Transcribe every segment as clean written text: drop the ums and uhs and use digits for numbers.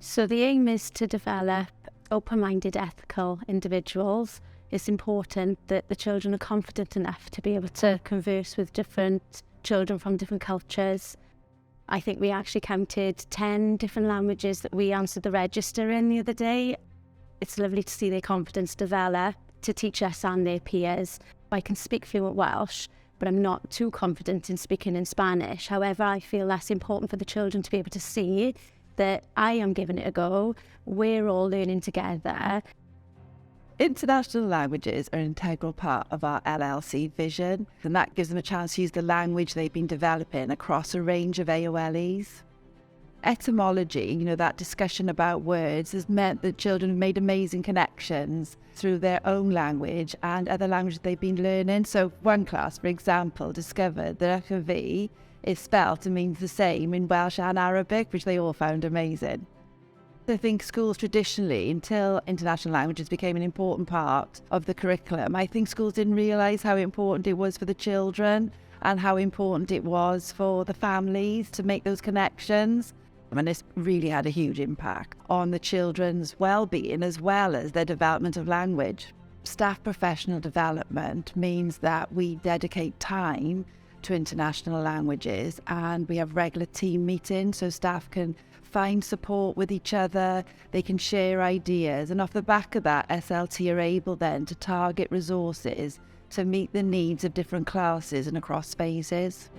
So the aim is to develop open-minded, ethical individuals. It's important that the children are confident enough to be able to converse with different children from different cultures. I think we actually counted 10 different languages that we answered the register in the other day. It's lovely to see their confidence develop to teach us and their peers. I can speak fluent Welsh, but I'm not too confident in speaking in Spanish. However, I feel that's important for the children to be able to see that I am giving it a go. We're all learning together. International languages are an integral part of our LLC vision, and that gives them a chance to use the language they've been developing across a range of AOLEs. Etymology, that discussion about words, has meant that children have made amazing connections through their own language and other languages they've been learning. So one class, for example, discovered that V is spelt and means the same in Welsh and Arabic, which they all found amazing. I think schools traditionally, until international languages became an important part of the curriculum, I think schools didn't realise how important it was for the children and how important it was for the families to make those connections. And this really had a huge impact on the children's well-being as well as their development of language. Staff professional development means that we dedicate time to international languages, and we have regular team meetings so staff can find support with each other, they can share ideas, and off the back of that, SLT are able then to target resources to meet the needs of different classes and across phases.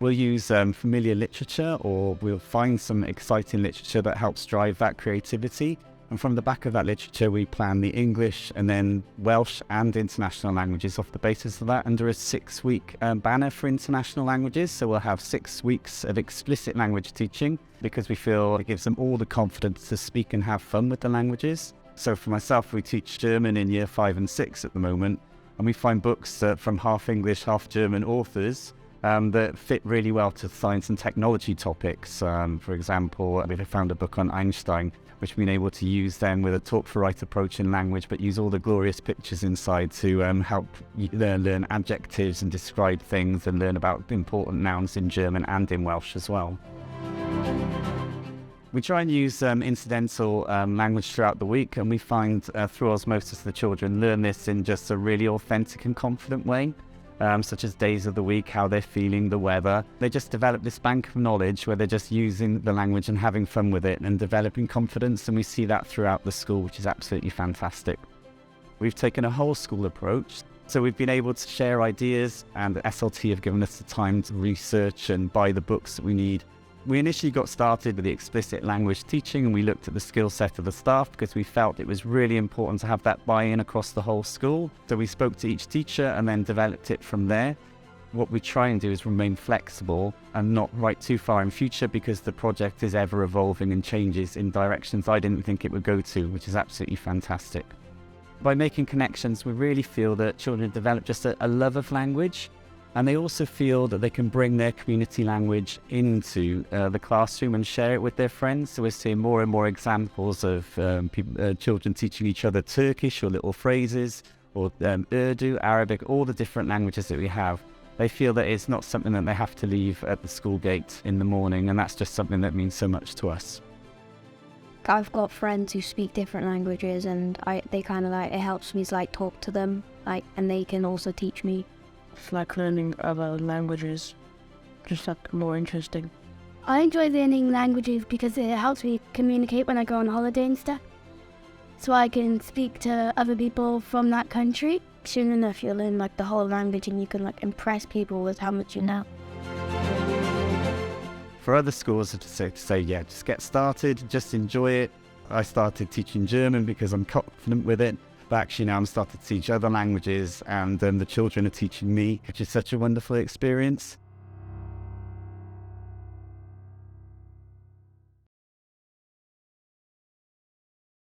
We'll use familiar literature, or we'll find some exciting literature that helps drive that creativity. And from the back of that literature, we plan the English and then Welsh and international languages off the basis of that under a 6-week banner for international languages. So we'll have 6 weeks of explicit language teaching because we feel it gives them all the confidence to speak and have fun with the languages. So for myself, we teach German in year 5 and 6 at the moment, and we find books from half English, half German authors that fit really well to science and technology topics. For example, we found a book on Einstein, which we've been able to use then with a talk for right approach in language, but use all the glorious pictures inside to help you learn adjectives and describe things and learn about important nouns in German and in Welsh as well. We try and use incidental language throughout the week, and we find through osmosis the children learn this in just a really authentic and confident way. Such as days of the week, how they're feeling, the weather. They just develop this bank of knowledge where they're just using the language and having fun with it and developing confidence, and we see that throughout the school, which is absolutely fantastic. We've taken a whole school approach, so we've been able to share ideas, and SLT have given us the time to research and buy the books that we need. We initially got started with the explicit language teaching, and we looked at the skill set of the staff because we felt it was really important to have that buy-in across the whole school. So we spoke to each teacher and then developed it from there. What we try and do is remain flexible and not write too far in future because the project is ever evolving and changes in directions I didn't think it would go to, which is absolutely fantastic. By making connections, we really feel that children develop just a love of language. And they also feel that they can bring their community language into the classroom and share it with their friends. So we're seeing more and more examples of children teaching each other Turkish or little phrases, or Urdu, Arabic, all the different languages that we have. They feel that it's not something that they have to leave at the school gate in the morning, and that's just something that means so much to us. I've got friends who speak different languages, and they kind of it helps me to talk to them, and they can also teach me. It's like learning other languages, just more interesting. I enjoy learning languages because it helps me communicate when I go on holiday and stuff. So I can speak to other people from that country. Soon enough you'll learn the whole language, and you can impress people with how much you know. For other schools to say, yeah, just get started, just enjoy it. I started teaching German because I'm confident with it. But actually now I'm starting to teach other languages, and the children are teaching me, which is such a wonderful experience.